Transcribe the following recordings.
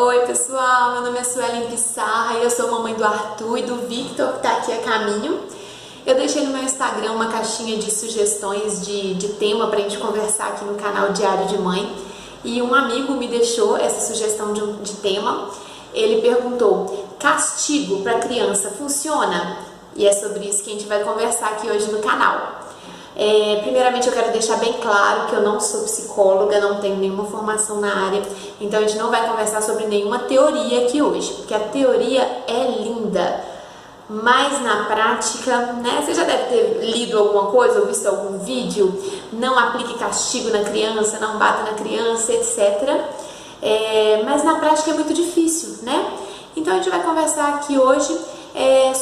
Oi pessoal, meu nome é Suelen Pissarra e eu sou mamãe do Arthur e do Victor, que está aqui a caminho. Eu deixei no meu Instagram uma caixinha de sugestões de tema para a gente conversar aqui no canal Diário de Mãe, e um amigo me deixou essa sugestão de tema. Ele perguntou: castigo para criança funciona? E é sobre isso que a gente vai conversar aqui hoje no canal. Primeiramente eu quero deixar bem claro que eu não sou psicóloga, não tenho nenhuma formação na área, então a gente não vai conversar sobre nenhuma teoria aqui hoje, porque a teoria é linda, mas na prática, né, você já deve ter lido alguma coisa ou visto algum vídeo: não aplique castigo na criança, não bata na criança, etc. Mas na prática é muito difícil, né? Então a gente vai conversar aqui hoje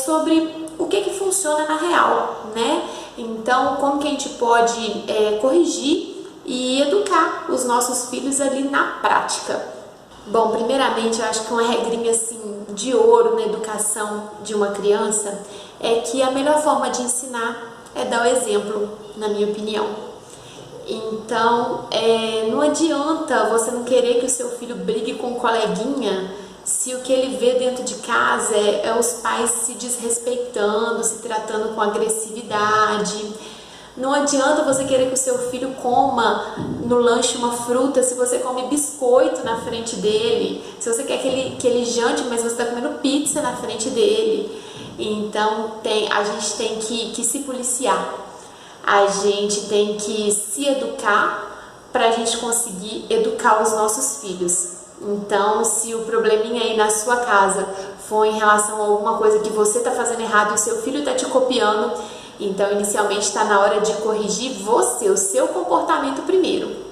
sobre o que funciona na real, né? Então, como que a gente pode corrigir e educar os nossos filhos ali na prática? Bom, primeiramente, eu acho que uma regrinha assim de ouro na educação de uma criança é que a melhor forma de ensinar é dar o exemplo, na minha opinião. Então, não adianta você não querer que o seu filho brigue com um coleguinha se o que ele vê dentro de casa é os pais se desrespeitando, se tratando com agressividade. Não adianta você querer que o seu filho coma no lanche uma fruta se você come biscoito na frente dele, se você quer que ele jante, mas você está comendo pizza na frente dele. Então a gente tem que se policiar, a gente tem que se educar para a gente conseguir educar os nossos filhos. Então, se o probleminha aí na sua casa for em relação a alguma coisa que você está fazendo errado e o seu filho está te copiando, então inicialmente está na hora de corrigir você, o seu comportamento primeiro.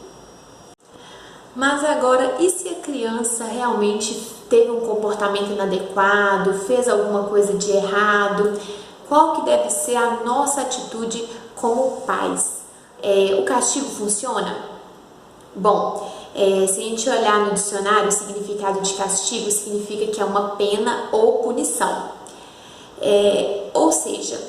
Mas agora, e se a criança realmente teve um comportamento inadequado, fez alguma coisa de errado? Qual que deve ser a nossa atitude como pais? O castigo funciona? Bom, se a gente olhar no dicionário, o significado de castigo significa que é uma pena ou punição. Ou seja,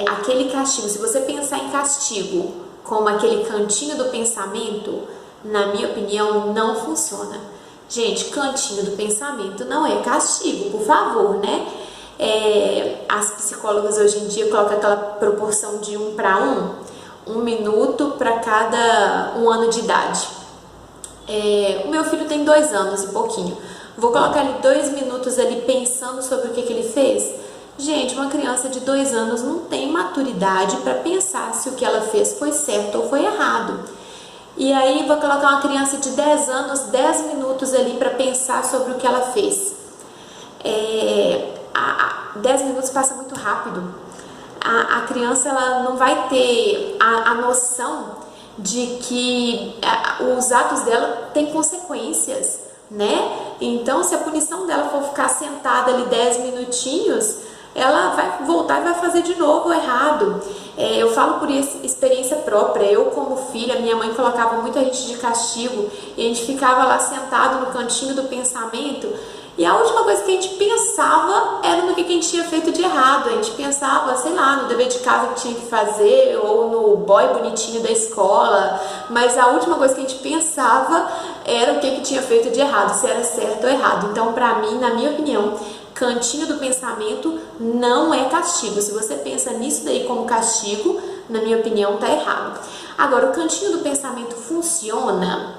aquele castigo, se você pensar em castigo como aquele cantinho do pensamento, na minha opinião, não funciona. Gente, cantinho do pensamento não é castigo, por favor, né? As psicólogas hoje em dia colocam aquela proporção de 1 para 1, 1 minuto para cada 1 ano de idade. O meu filho tem 2 anos e pouquinho. Vou colocar ele 2 minutos ali pensando sobre o que ele fez? Gente, uma criança de 2 anos não tem maturidade para pensar se o que ela fez foi certo ou foi errado. E aí vou colocar uma criança de 10 anos 10 minutos ali para pensar sobre o que ela fez. 10 minutos passa muito rápido. A criança ela não vai ter a noção de que os atos dela têm consequências, né? Então, se a punição dela for ficar sentada ali 10 minutinhos, ela vai voltar e vai fazer de novo errado. Eu falo por experiência própria. Eu, como filha, minha mãe colocava muita gente de castigo e a gente ficava lá sentado no cantinho do pensamento, e a última coisa que a gente pensava era no que a gente tinha feito de errado. A gente pensava, sei lá, no dever de casa que tinha que fazer, ou no boy bonitinho da escola, mas a última coisa que a gente pensava era o que tinha feito de errado, se era certo ou errado. Então, pra mim, na minha opinião, cantinho do pensamento não é castigo. Se você pensa nisso daí como castigo, na minha opinião, tá errado. Agora, o cantinho do pensamento funciona?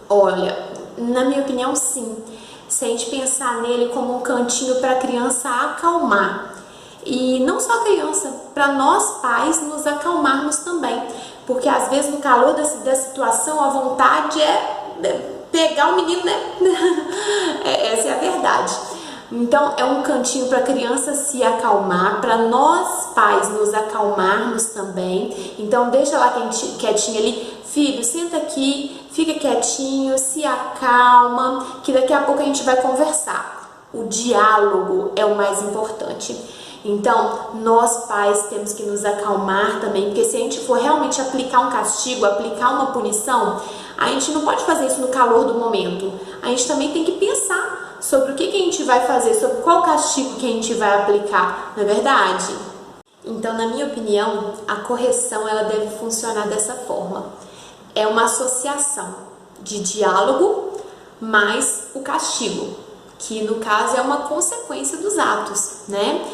Olha, na minha opinião, sim. Se a gente pensar nele como um cantinho para a criança acalmar. E não só a criança, para nós pais nos acalmarmos também. Porque às vezes no calor da situação a vontade é pegar o menino, né? Essa é a verdade. Então é um cantinho para a criança se acalmar, para nós pais nos acalmarmos também. Então deixa lá quietinho ali: filho, senta aqui, fica quietinho, se acalma, que daqui a pouco a gente vai conversar. O diálogo é o mais importante. Então, nós pais temos que nos acalmar também, porque se a gente for realmente aplicar um castigo, aplicar uma punição, a gente não pode fazer isso no calor do momento. A gente também tem que pensar sobre o que a gente vai fazer, sobre qual castigo que a gente vai aplicar, não é verdade? Então, na minha opinião, a correção ela deve funcionar dessa forma. É uma associação de diálogo mais o castigo, que no caso é uma consequência dos atos, né?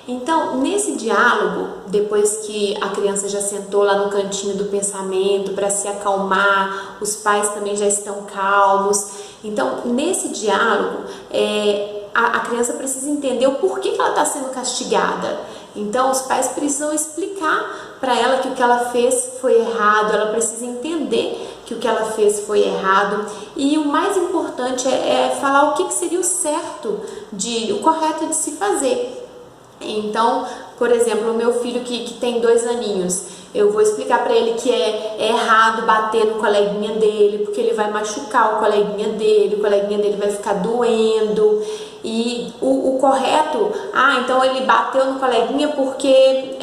Então, nesse diálogo, depois que a criança já sentou lá no cantinho do pensamento para se acalmar, os pais também já estão calmos. Então, nesse diálogo, a criança precisa entender o porquê que ela está sendo castigada. Então, os pais precisam explicar para ela que o que ela fez foi errado, ela precisa entender que o que ela fez foi errado. E o mais importante é falar o que seria o certo, o correto de se fazer. Então, por exemplo, o meu filho que tem 2 aninhos, eu vou explicar para ele que é errado bater no coleguinha dele, porque ele vai machucar o coleguinha dele vai ficar doendo. E o correto, então ele bateu no coleguinha porque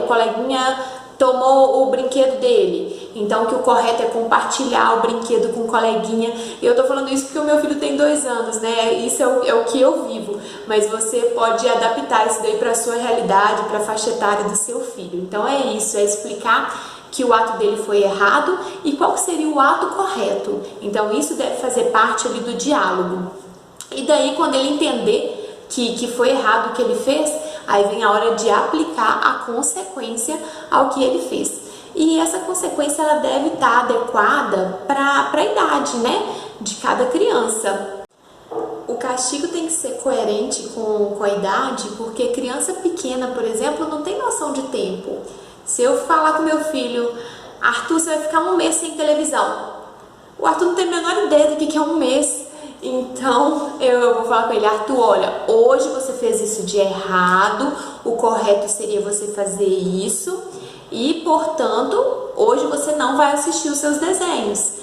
o coleguinha tomou o brinquedo dele. Então, que o correto é compartilhar o brinquedo com o coleguinha. Eu tô falando isso porque o meu filho tem 2 anos, né? Isso é o que eu vivo. Mas você pode adaptar isso daí para a sua realidade, para a faixa etária do seu filho. Então, é isso, é explicar que o ato dele foi errado e qual seria o ato correto. Então, isso deve fazer parte ali do diálogo. E daí, quando ele entender que foi errado o que ele fez, aí vem a hora de aplicar a consequência ao que ele fez. E essa consequência ela deve estar adequada para a idade, né, de cada criança. O castigo tem que ser coerente com a idade, porque criança pequena, por exemplo, não tem noção de tempo. Se eu falar com meu filho, Arthur, você vai ficar 1 mês sem televisão. O Arthur não tem a menor ideia do que é 1 mês. Então, eu vou falar com ele, Arthur, olha, hoje você fez isso de errado, o correto seria você fazer isso e, portanto, hoje você não vai assistir os seus desenhos.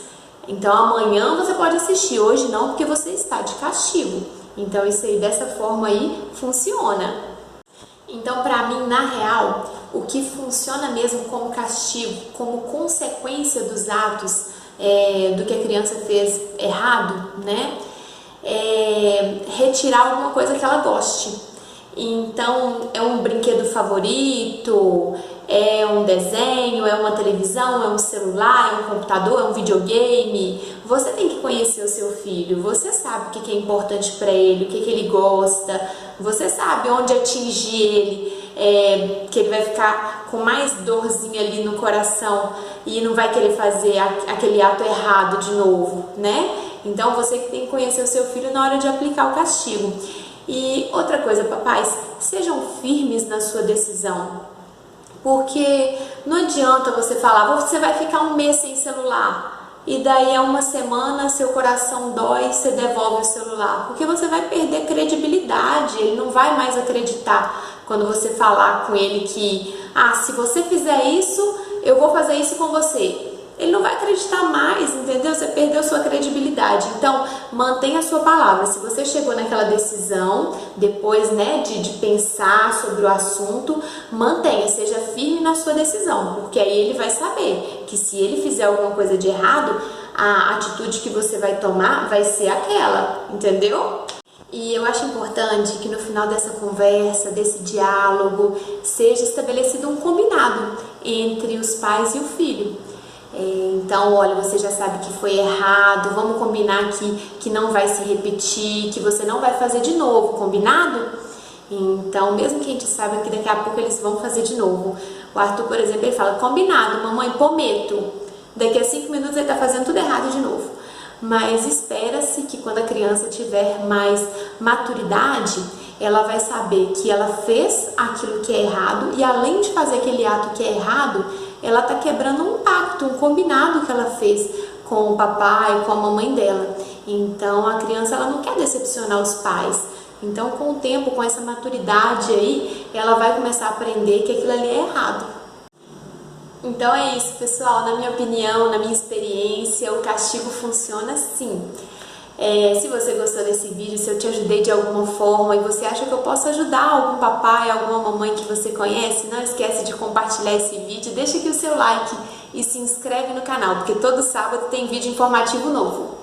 Então, amanhã você pode assistir, hoje não, porque você está de castigo. Então, isso aí, dessa forma aí, funciona. Então, para mim, na real, o que funciona mesmo como castigo, como consequência dos atos do que a criança fez errado, né? Retirar alguma coisa que ela goste. Então, é um brinquedo favorito, é um desenho, é uma televisão, é um celular, é um computador, é um videogame. Você tem que conhecer o seu filho, você sabe o que é importante para ele, o que ele gosta, você sabe onde atingir ele, que ele vai ficar com mais dorzinha ali no coração e não vai querer fazer aquele ato errado de novo, né? Então, você que tem que conhecer o seu filho na hora de aplicar o castigo. E outra coisa, papais, sejam firmes na sua decisão. Porque não adianta você falar, você vai ficar 1 mês sem celular. E daí a 1 semana seu coração dói e você devolve o celular. Porque você vai perder credibilidade, ele não vai mais acreditar quando você falar com ele que se você fizer isso, eu vou fazer isso com você. Ele não vai acreditar mais, entendeu? Você perdeu sua credibilidade. Então, mantenha a sua palavra. Se você chegou naquela decisão, depois, né, de pensar sobre o assunto, mantenha, seja firme na sua decisão, porque aí ele vai saber que se ele fizer alguma coisa de errado, a atitude que você vai tomar vai ser aquela, entendeu? E eu acho importante que no final dessa conversa, desse diálogo, seja estabelecido um combinado entre os pais e o filho. Então, olha, você já sabe que foi errado, vamos combinar que não vai se repetir, que você não vai fazer de novo, combinado? Então, mesmo que a gente saiba que daqui a pouco eles vão fazer de novo. O Arthur, por exemplo, ele fala, combinado, mamãe, prometo. Daqui a 5 minutos ele tá fazendo tudo errado de novo. Mas espera-se que quando a criança tiver mais maturidade, ela vai saber que ela fez aquilo que é errado e além de fazer aquele ato que é errado, ela está quebrando um pacto, um combinado que ela fez com o papai, com a mamãe dela. Então, a criança ela não quer decepcionar os pais. Então, com o tempo, com essa maturidade aí, ela vai começar a aprender que aquilo ali é errado. Então é isso, pessoal. Na minha opinião, na minha experiência, o castigo funciona sim. Se você gostou desse vídeo, se eu te ajudei de alguma forma e você acha que eu posso ajudar algum papai, alguma mamãe que você conhece, não esquece de compartilhar esse vídeo, deixa aqui o seu like e se inscreve no canal, porque todo sábado tem vídeo informativo novo.